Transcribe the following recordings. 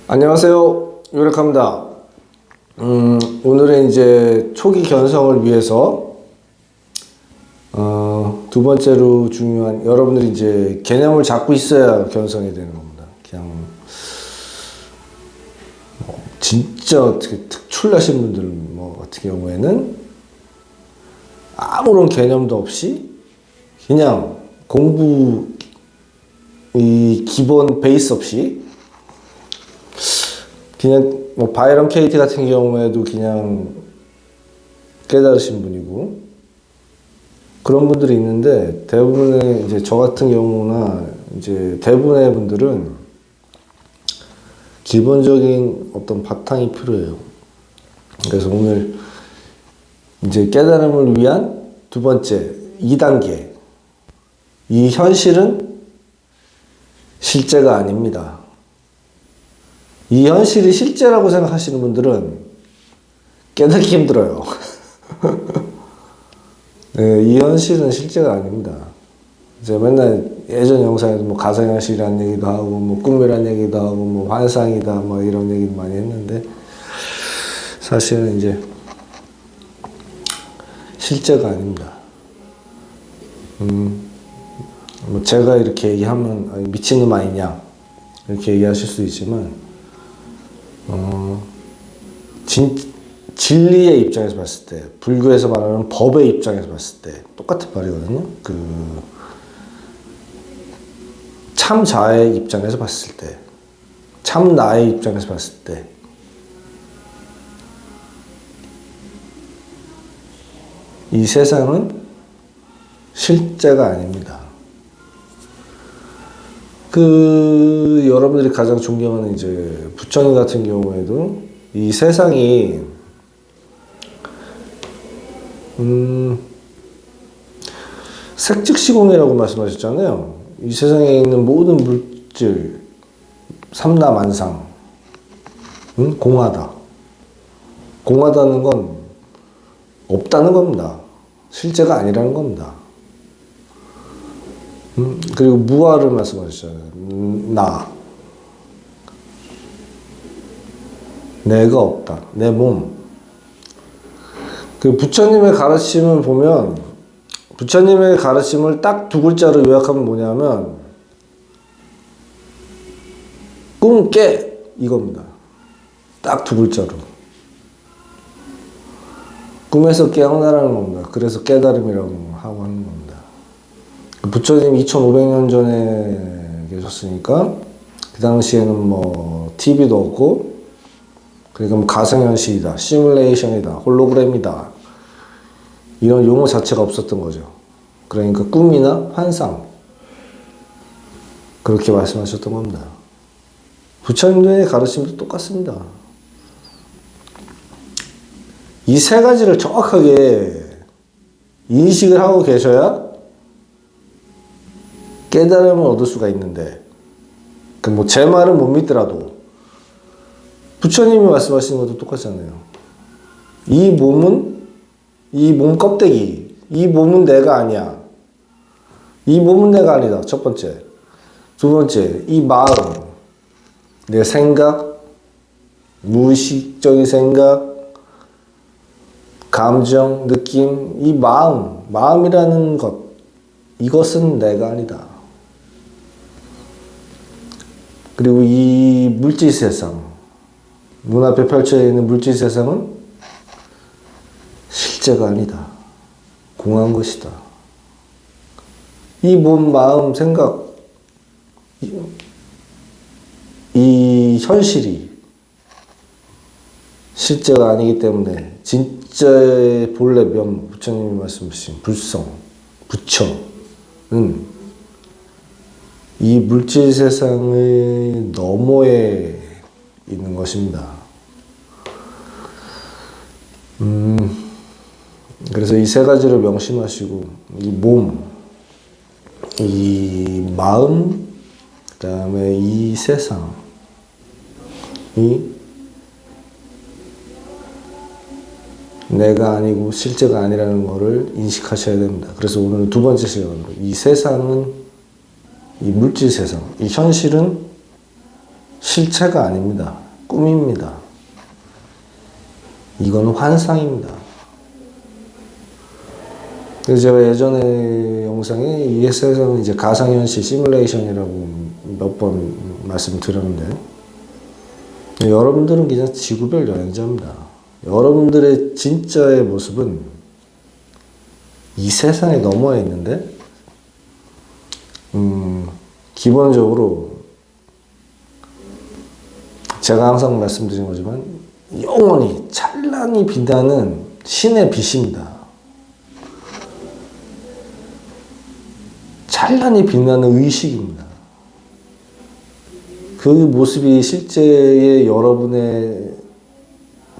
안녕하세요. 요렉합니다. 오늘은 이제 초기 견성을 위해서 두 번째로 중요한, 여러분들이 이제 개념을 잡고 있어야 견성이 되는 겁니다. 그냥 진짜 어떻게 특출나신 분들 같은 경우에는 아무런 개념도 없이 그냥 공부 이 기본 베이스 없이 그냥 바이런 KT 같은 경우에도 그냥 깨달으신 분이고 그런 분들이 있는데, 대부분의 이제 저 같은 경우나 이제 대부분의 분들은 기본적인 어떤 바탕이 필요해요. 그래서 오늘 이제 깨달음을 위한 두 번째 2단계, 이 현실은 실제가 아닙니다. 이 현실이 실제라고 생각하시는 분들은 깨닫기 힘들어요. 네, 이 현실은 실제가 아닙니다. 이제 맨날 예전 영상에도 가상현실이라는 얘기도 하고 꿈이라는 얘기도 하고 환상이다 이런 얘기도 많이 했는데, 사실은 이제 실제가 아닙니다. 제가 이렇게 얘기하면 미친놈 아니냐 이렇게 얘기하실 수 있지만, 진리의 입장에서 봤을 때, 불교에서 말하는 법의 입장에서 봤을 때 똑같은 말이거든요. 참자의 입장에서 봤을 때, 참나의 입장에서 봤을 때, 이 세상은 실제가 아닙니다. 여러분들이 가장 존경하는 이제 부처님 같은 경우에도 이 세상이 색즉시공이라고 말씀하셨잖아요. 이 세상에 있는 모든 물질, 삼라만상, 공하다. 공하다는 건 없다는 겁니다. 실제가 아니라는 겁니다. 그리고 무아를 말씀하셨잖아요. 내가 없다. 내 몸. 부처님의 가르침을 보면, 부처님의 가르침을 딱 두 글자로 요약하면 뭐냐면 꿈 깨 이겁니다. 딱 두 글자로. 꿈에서 깨어나라는 겁니다. 그래서 깨달음이라고 하고 하는 겁니다. 부처님 2500년 전에 계셨으니까 그 당시에는 TV도 없고, 그러니까 가상현실이다, 시뮬레이션이다, 홀로그램이다 이런 용어 자체가 없었던 거죠. 그러니까 꿈이나 환상 그렇게 말씀하셨던 겁니다. 부처님의 가르침도 똑같습니다. 이 세 가지를 정확하게 인식을 하고 계셔야 깨달음을 얻을 수가 있는데, 제 말은 못 믿더라도 부처님이 말씀하시는 것도 똑같잖아요. 이 몸은, 이 몸 껍데기, 이 몸은 내가 아니야. 이 몸은 내가 아니다. 첫 번째. 두 번째, 이 마음, 내 생각, 무의식적인 생각, 감정, 느낌, 이 마음이라는 것, 이것은 내가 아니다. 그리고 이 물질 세상, 눈앞에 펼쳐져 있는 물질 세상은 실제가 아니다. 공한 것이다. 이 몸, 마음, 생각, 이 현실이 실제가 아니기 때문에 진짜의 본래 면, 부처님이 말씀하신 불성, 부처는 이 물질 세상의 너머에 있는 것입니다. 그래서 이 세 가지를 명심하시고, 이 몸, 이 마음, 그 다음에 이 세상이 내가 아니고 실제가 아니라는 것을 인식하셔야 됩니다. 그래서 오늘 두 번째 시간으로 이 세상은, 이 물질 세상, 이 현실은 실체가 아닙니다. 꿈입니다. 이건 환상입니다. 그래서 제가 예전에 영상에 이 세상은 이제 가상현실 시뮬레이션이라고 몇 번 말씀드렸는데, 여러분들은 그냥 지구별 여행자입니다. 여러분들의 진짜의 모습은 이 세상에 넘어야 있는데, 기본적으로 제가 항상 말씀드린 거지만 영원히 찬란히 빛나는 신의 빛입니다. 찬란히 빛나는 의식입니다. 그 모습이 실제의 여러분의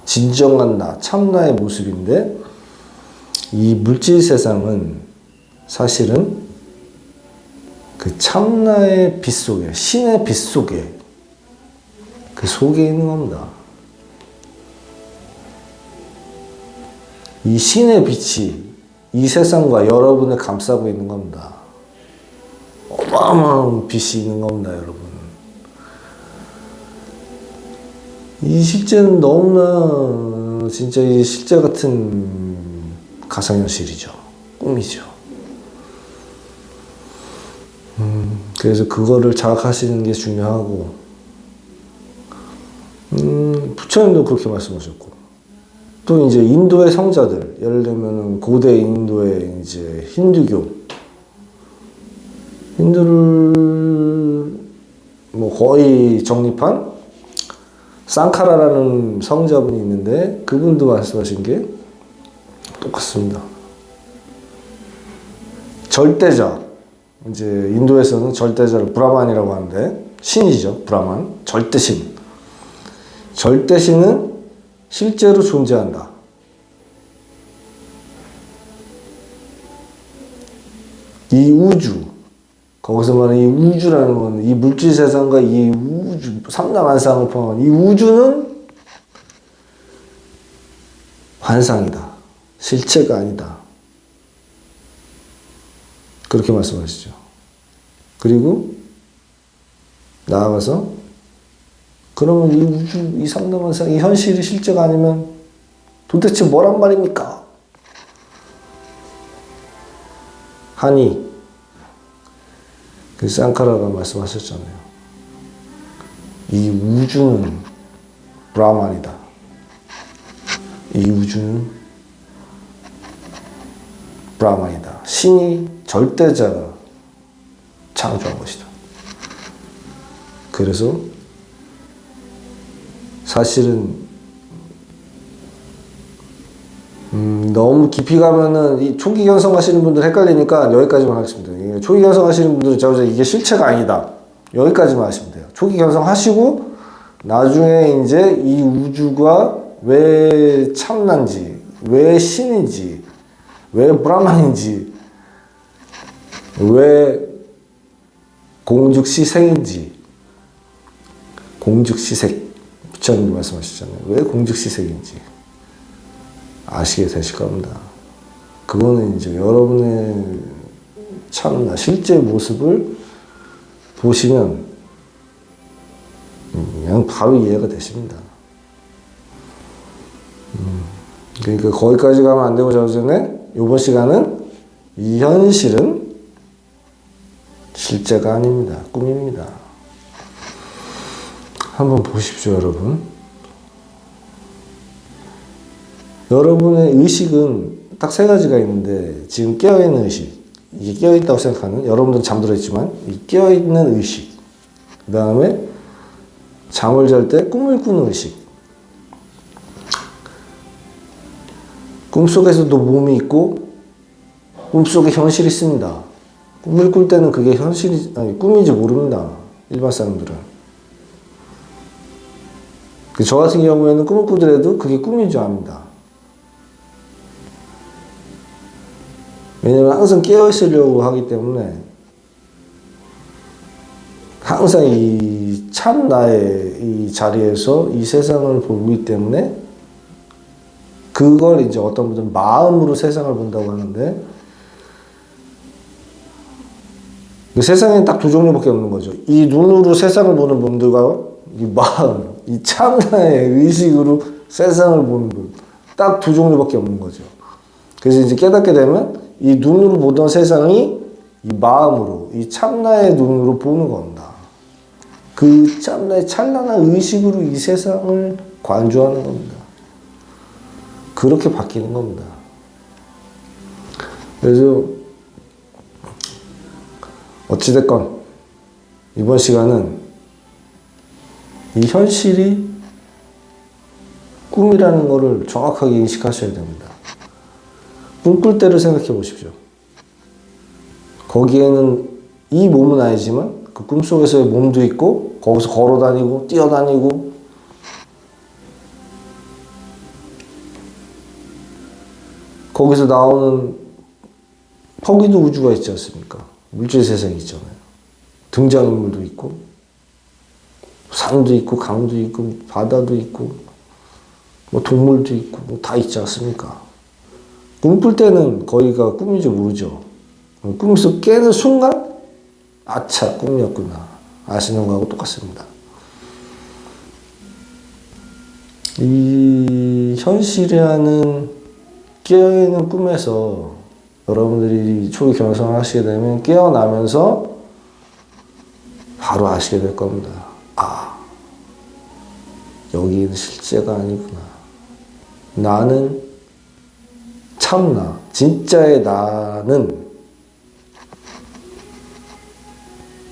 진정한 나, 참나의 모습인데, 이 물질 세상은 사실은 그 참나의 빛 속에, 신의 빛 속에, 그 속에 있는 겁니다. 이 신의 빛이 이 세상과 여러분을 감싸고 있는 겁니다. 어마어마한 빛이 있는 겁니다, 여러분. 이 실제는 너무나 진짜 이 실제 같은 가상현실이죠. 꿈이죠. 그래서 그거를 자각하시는 게 중요하고, 부처님도 그렇게 말씀하셨고, 또 이제 인도의 성자들, 예를 들면 고대 인도의 이제 힌두를 뭐 거의 정립한 쌍카라라는 성자분이 있는데, 그분도 말씀하신 게 똑같습니다. 절대자, 이제 인도에서는 절대자를 브라만이라고 하는데, 신이죠. 브라만, 절대신. 절대신은 실제로 존재한다. 이 우주, 거기서 말하는 이 우주라는 건 이 물질 세상과 이 우주, 삼라만상을 포함한 이 우주는 환상이다. 실체가 아니다. 그렇게 말씀하시죠. 그리고 나아가서 그러면 이 우주, 이 삼라만상, 이 현실이 실제가 아니면 도대체 뭐란 말입니까? 하니 그 쌍카라가 말씀하셨잖아요. 이 우주는 브라만이다. 이 우주는 브라만이다. 신이 절대자가 창조한 것이다. 그래서 사실은 너무 깊이 가면은 이 초기 견성하시는 분들 헷갈리니까 여기까지만 하겠습니다. 초기 견성하시는 분들은 제가 이게 실체가 아니다. 여기까지만 하시면 돼요. 초기 견성하시고 나중에 이제 이 우주가 왜 참난지, 왜 신인지, 왜 브라만인지, 왜 공죽시색인지, 공죽시색 부처님도 말씀하셨잖아요. 왜 공죽시색인지 아시게 되실 겁니다. 그거는 이제 여러분의 참나 실제 모습을 보시면 그냥 바로 이해가 되십니다. 그러니까 거기까지 가면 안 되고, 전에 이번 시간은 이 현실은 실제가 아닙니다. 꿈입니다. 한번 보십시오, 여러분. 여러분의 의식은 딱 세 가지가 있는데, 지금 깨어있는 의식, 이게 깨어있다고 생각하는, 여러분들은 잠들어 있지만 이 깨어있는 의식, 그 다음에 잠을 잘 때 꿈을 꾸는 의식, 꿈속에서도 몸이 있고 꿈속에 현실이 있습니다. 꿈을 꿀 때는 그게 현실이 아니 꿈인지 모릅니다. 일반 사람들은. 저 같은 경우에는 꿈을 꾸더라도 그게 꿈인 줄 압니다. 왜냐면 항상 깨어 있으려고 하기 때문에, 항상 이 참 나의 이 자리에서 이 세상을 보기 때문에, 그걸 이제 어떤 분들은 마음으로 세상을 본다고 하는데, 세상에는 딱 두 종류밖에 없는 거죠. 이 눈으로 세상을 보는 분들과 이 마음, 이 참나의 의식으로 세상을 보는 분. 딱 두 종류밖에 없는 거죠. 그래서 이제 깨닫게 되면 이 눈으로 보던 세상이 이 마음으로, 이 참나의 눈으로 보는 겁니다. 그 참나의 찬란한 의식으로 이 세상을 관조하는 겁니다. 그렇게 바뀌는 겁니다. 그래서 어찌됐건 이번 시간은 이 현실이 꿈이라는 것을 정확하게 인식하셔야 됩니다. 꿈꿀 때를 생각해 보십시오. 거기에는 이 몸은 아니지만 그 꿈속에서의 몸도 있고 거기서 걸어 다니고 뛰어다니고 거기서 나오는 거기도 우주가 있지 않습니까? 물질 세상이 있잖아요. 등장인물도 있고 산도 있고 강도 있고 바다도 있고 뭐 동물도 있고 뭐 다 있지 않습니까? 꿈꿀 때는 거기가 꿈인지 모르죠. 꿈에서 깨는 순간 아차 꿈이었구나 아시는 거하고 똑같습니다. 이 현실이라는 깨어있는 꿈에서 여러분들이 초기 경성을 하시게 되면 깨어나면서 바로 아시게 될 겁니다. 아, 여기는 실제가 아니구나. 나는 참나, 진짜의 나는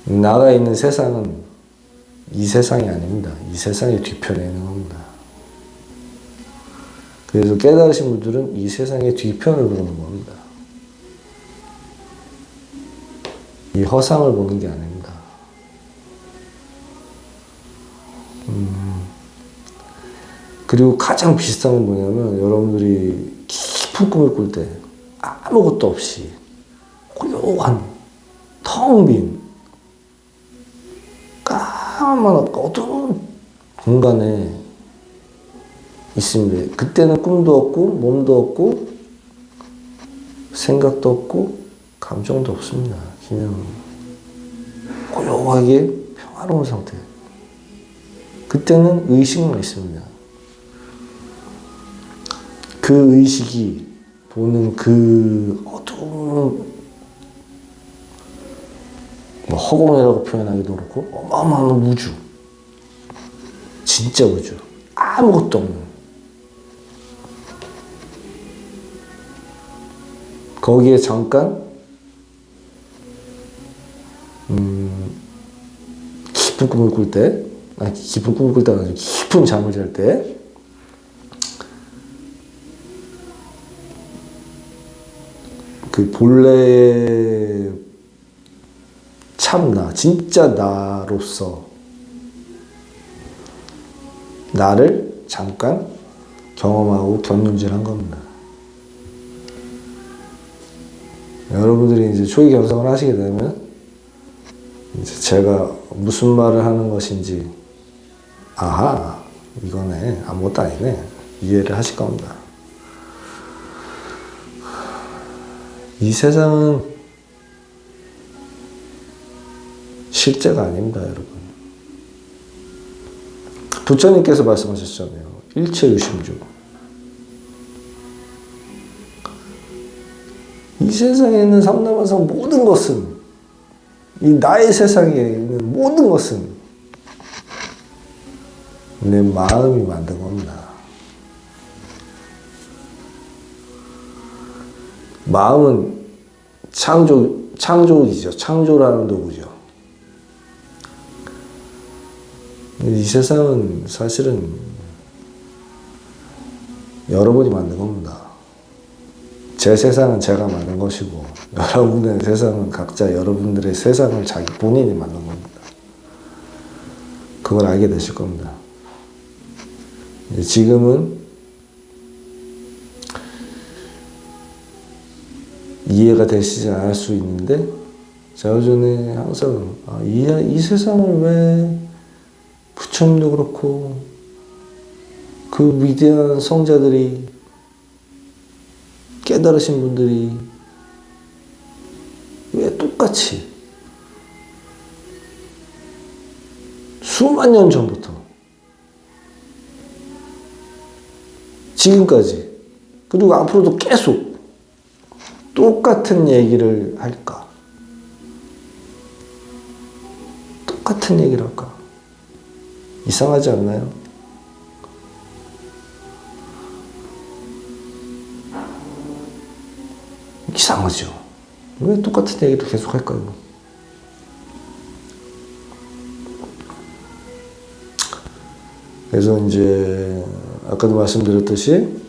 나가 있는 세상은 이 세상이 아닙니다. 이 세상의 뒤편에 있는 겁니다. 그래서 깨달으신 분들은 이 세상의 뒤편을 보는 겁니다. 이 허상을 보는 게 아닙니다. 그리고 가장 비슷한 건 뭐냐면 여러분들이 깊은 꿈을 꿀 때 아무것도 없이 고요한 텅 빈 까만 어두운 공간에 있습니다. 그때는 꿈도 없고 몸도 없고 생각도 없고 감정도 없습니다. 그냥 고요하게 평화로운 상태. 그때는 의식만 있습니다. 그 의식이 보는 그 어두운 뭐 허공이라고 표현하기도 그렇고 어마어마한 우주, 진짜 우주, 아무것도 없는 거기에 잠깐 깊은 꿈을 꿀 때, 아니 깊은 꿈을 꿀 때가 아니라 깊은 잠을 잘 때 그 본래의 참나, 진짜 나로서 나를 잠깐 경험하고 견눈질한 겁니다. 여러분들이 이제 초기 견성을 하시게 되면 이제 제가 무슨 말을 하는 것인지 아하 이거네 아무것도 아니네 이해를 하실 겁니다. 이 세상은 실제가 아닙니다, 여러분. 부처님께서 말씀하셨잖아요. 일체유심주. 이 세상에 있는 삼라만상 모든 것은 이 나의 세상에 있는 모든 것은 내 마음이 만든 겁니다. 마음은 창조이죠. 창조라는 도구죠. 이 세상은 사실은 여러분이 만든 겁니다. 제 세상은 제가 만든 것이고 여러분의 세상은 각자 여러분들의 세상을 자기 본인이 만든 겁니다. 그걸 알게 되실 겁니다. 지금은 이해가 되시지 않을 수 있는데 제가 전에 항상 이 세상을 왜 부처님도 그렇고 그 위대한 성자들이 깨달으신 분들이 왜 똑같이 수만 년 전부터 지금까지, 그리고 앞으로도 계속 똑같은 얘기를 할까? 똑같은 얘기를 할까? 이상하지 않나요? 이상하죠? 왜 똑같은 얘기를 계속 할까요? 그래서 이제 아까도 말씀드렸듯이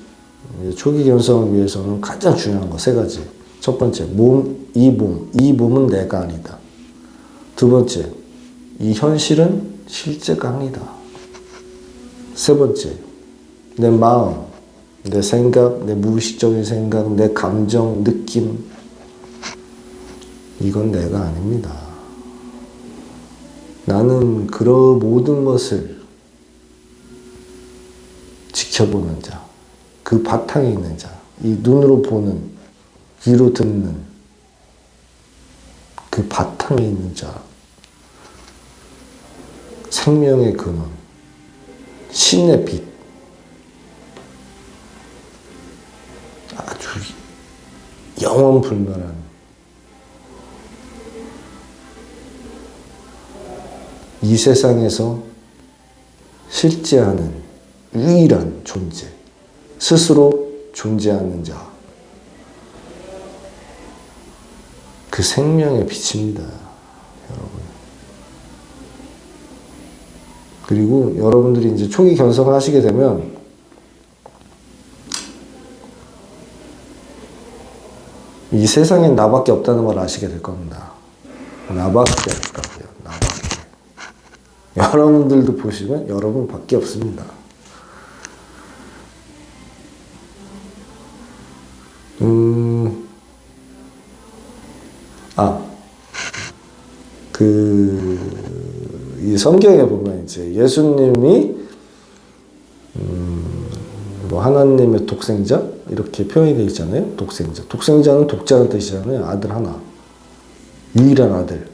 초기 견성을 위해서는 가장 중요한 거 세 가지. 첫 번째, 이 몸은 내가 아니다. 두 번째, 이 현실은 실제가 아니다. 세 번째, 내 마음, 내 생각, 내 무의식적인 생각, 내 감정, 느낌, 이건 내가 아닙니다. 나는 그런 모든 것을 지켜보는 자, 그 바탕에 있는 자, 이 눈으로 보는, 귀로 듣는 그 바탕에 있는 자, 생명의 근원, 신의 빛, 아주 영원불멸한 이 세상에서 실제하는 유일한 존재, 스스로 존재하는 자, 그 생명의 빛입니다, 여러분. 그리고 여러분들이 이제 초기 견성을 하시게 되면 이 세상엔 나밖에 없다는 걸 아시게 될 겁니다. 나밖에 없다고요, 나밖에. 여러분들도 보시면 여러분밖에 없습니다. 이 성경에 보면 이제 예수님이, 뭐 하나님의 독생자? 이렇게 표현이 되어 있잖아요. 독생자. 독생자는 독자라는 뜻이잖아요. 아들 하나. 유일한 아들.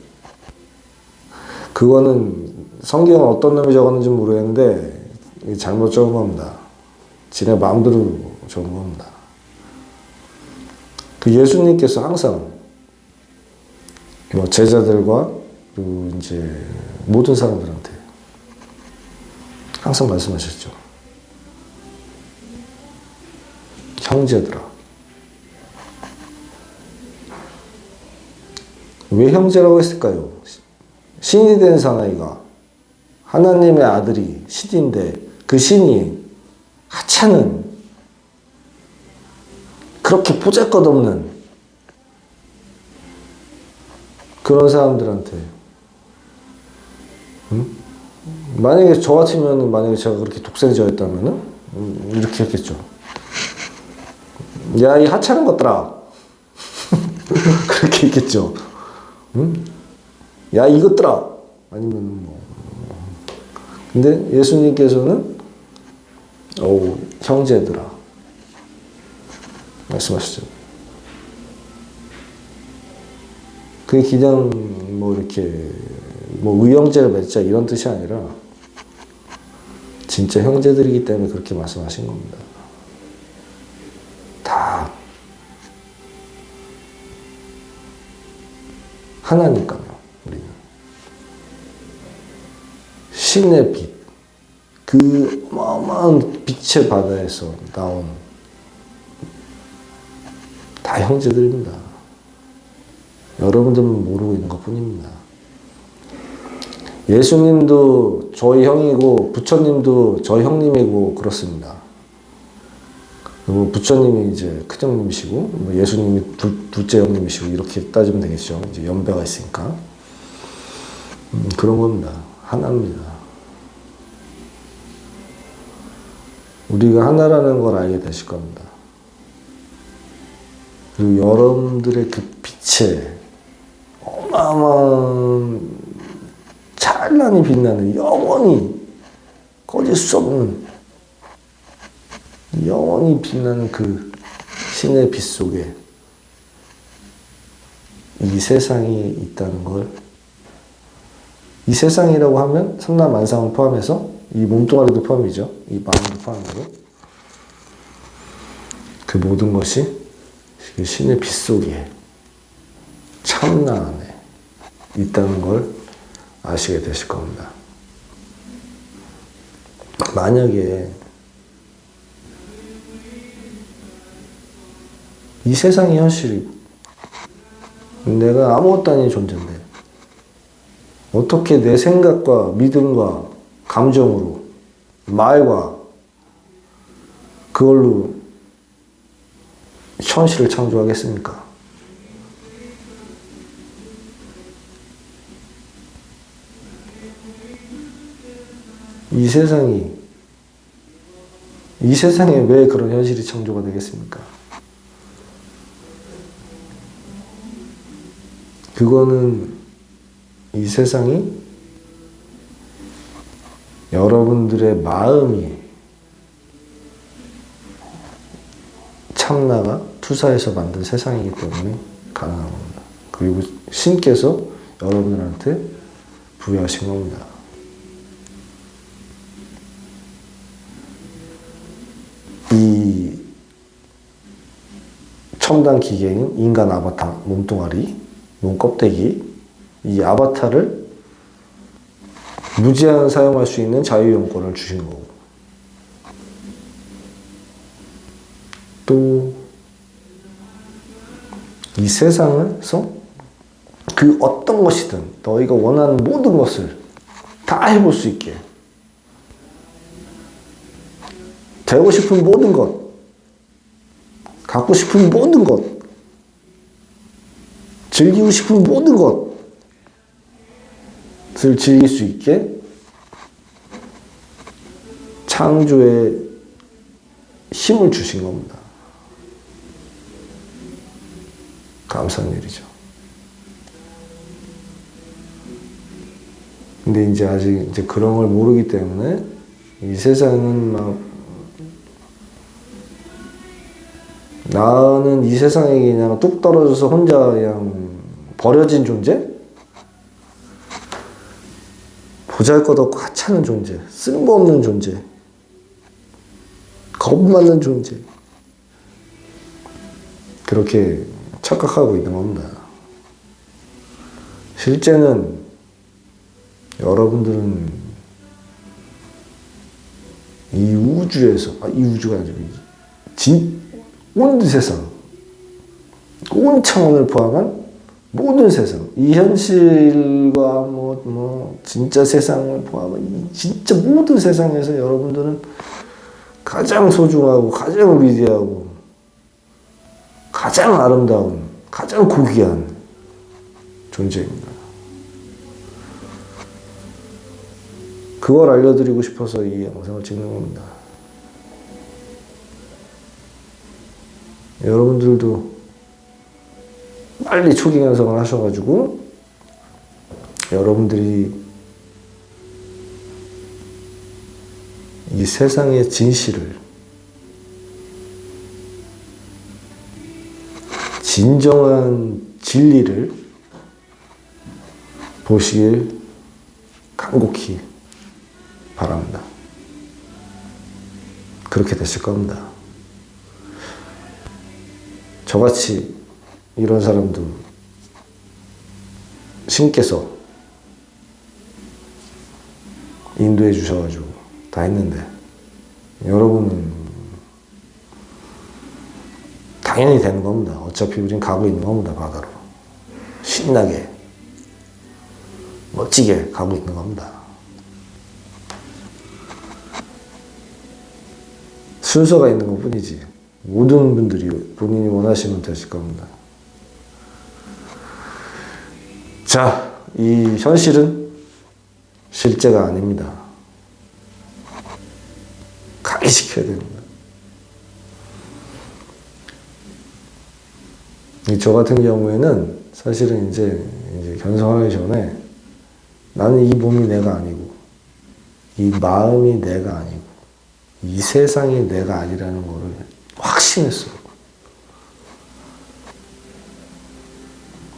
그거는 성경은 어떤 놈이 적었는지 모르겠는데, 잘못 적은 겁니다. 지네 마음대로 적은 겁니다. 그 예수님께서 항상 뭐 제자들과 그리고 이제 모든 사람들한테 항상 말씀하셨죠. 형제들아. 왜 형제라고 했을까요? 신이 된 사나이가, 하나님의 아들이 신인데 그 신이 하찮은, 그렇게 보잘것없는 그런 사람들한테, 만약에 저 같으면, 만약에 제가 그렇게 독생자였다면은 이렇게 했겠죠. 야, 이 하찮은 것들아. 그렇게 했겠죠. 야, 이것들아. 아니면 뭐. 근데 예수님께서는 형제들아 말씀하시죠. 그게 그냥 뭐 이렇게 뭐 의형제를 맺자 이런 뜻이 아니라 진짜 형제들이기 때문에 그렇게 말씀하신 겁니다. 다 하나니까요. 우리는 신의 빛, 그 어마어마한 빛의 바다에서 나온 다 형제들입니다. 여러분들은 모르고 있는 것 뿐입니다. 예수님도 저희 형이고 부처님도 저희 형님이고 그렇습니다. 그리고 부처님이 이제 큰형님이시고 뭐 예수님이 둘째 형님이시고 이렇게 따지면 되겠죠. 이제 연배가 있으니까. 그런 겁니다. 하나입니다. 우리가 하나라는 걸 알게 되실 겁니다. 그리고 여러분들의 그 빛에 어마어마한 찬란히 빛나는, 영원히 꺼질 수 없는, 영원히 빛나는 그 신의 빛 속에 이 세상이 있다는 걸 이 세상이라고 하면 삼라만상을 포함해서 이 몸뚱아리도 포함이죠. 이 마음도 포함이고 그 모든 것이 신의 빗속에 참나 안에 있다는 걸 아시게 되실 겁니다. 만약에 이 세상이 현실이고 내가 아무것도 아닌 존재인데 어떻게 내 생각과 믿음과 감정으로 말과 그걸로 현실을 창조하겠습니까? 이 세상에 왜 그런 현실이 창조가 되겠습니까? 그거는 이 세상이 여러분들의 마음이 참나가 투사해서 만든 세상이기 때문에 가능한 겁니다. 그리고 신께서 여러분들한테 부여하신 겁니다. 이 첨단 기계인 인간 아바타 몸뚱아리, 몸껍데기, 이 아바타를 무제한 사용할 수 있는 자유이용권을 주신 거고 또 이 세상에서 그 어떤 것이든 너희가 원하는 모든 것을 다 해볼 수 있게 되고 싶은 모든 것, 갖고 싶은 모든 것, 즐기고 싶은 모든 것을 즐길 수 있게 창조의 힘을 주신 겁니다. 감사한 일이죠. 근데 이제 아직 그런 걸 모르기 때문에 이 세상은 막 나는 이 세상에 그냥 뚝 떨어져서 혼자 그냥 버려진 존재? 보잘것없고 하찮은 존재, 쓸모없는 존재, 겁많는 존재 그렇게 착각하고 있는 겁니다. 실제는 여러분들은 이 우주에서 이 우주가 아니고 온 세상, 온 차원을 포함한 모든 세상, 이 현실과 진짜 세상을 포함한 이 진짜 모든 세상에서 여러분들은 가장 소중하고 가장 위대하고 가장 아름다운, 가장 고귀한 존재입니다. 그걸 알려드리고 싶어서 이 영상을 찍는 겁니다. 여러분들도 빨리 초기 견성을 하셔가지고 여러분들이 이 세상의 진실을 진정한 진리를 보시길 간곡히 바랍니다. 그렇게 되실 겁니다. 저같이 이런 사람도 신께서 인도해 주셔가지고 다 했는데 여러분은 당연히 되는 겁니다. 어차피 우린 가고 있는 겁니다. 바다로 신나게 멋지게 가고 있는 겁니다. 순서가 있는 것 뿐이지 모든 분들이 본인이 원하시면 되실 겁니다. 자, 이 현실은 실제가 아닙니다. 가기시켜야 됩니다. 저 같은 경우에는 사실은 이제 견성하기 전에 나는 이 몸이 내가 아니고 이 마음이 내가 아니고 이 세상이 내가 아니라는 거를 확신했어요.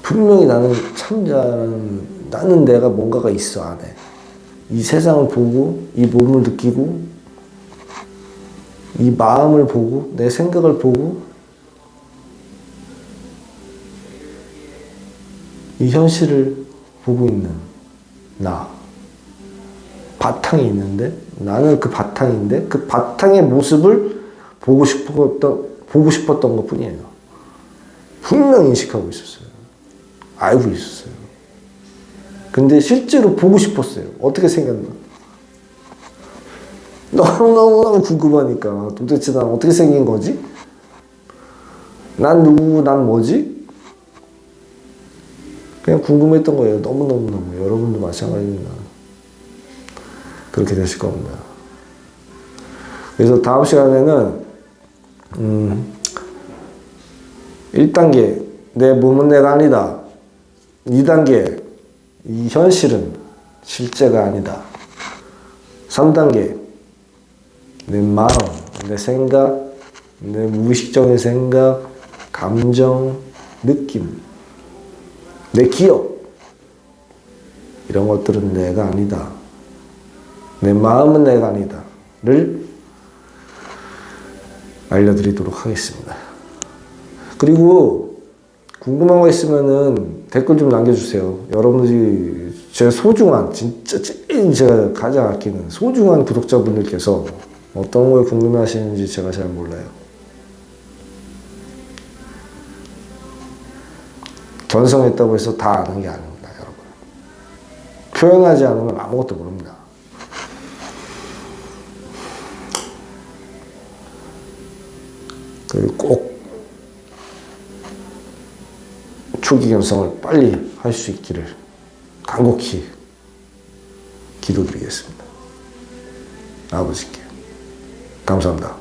분명히 나는 참자라는 나는 내가 뭔가가 있어 안에. 이 세상을 보고 이 몸을 느끼고 이 마음을 보고 내 생각을 보고 이 현실을 보고 있는 나. 바탕이 있는데 나는 그 바탕인데 그 바탕의 모습을 보고 싶었던 것 뿐이에요. 분명히 인식하고 있었어요. 알고 있었어요. 근데 실제로 보고 싶었어요. 어떻게 생겼나? 너무너무 궁금하니까 도대체 난 어떻게 생긴 거지? 난 누구고 난 뭐지? 그냥 궁금했던 거예요. 너무너무. 여러분도 마찬가지입니다. 그렇게 되실 겁니다. 그래서 다음 시간에는 1단계 내 몸은 내가 아니다. 2단계 이 현실은 실제가 아니다. 3단계 내 마음, 내 생각, 내 무의식적인 생각, 감정, 느낌, 내 기억 이런 것들은 내가 아니다. 내 마음은 내가 아니다. 를 알려드리도록 하겠습니다. 그리고 궁금한 거 있으면은 댓글 좀 남겨주세요. 여러분들이 제 소중한, 진짜 제일 제가 가장 아끼는 소중한 구독자분들께서 어떤 걸 궁금해 하시는지 제가 잘 몰라요. 전성했다고 해서 다 아는 게 아닙니다, 여러분. 표현하지 않으면 아무것도 모릅니다. 그리고 꼭 초기 견성을 빨리 할 수 있기를 간곡히 기도드리겠습니다. 아버지께 감사합니다.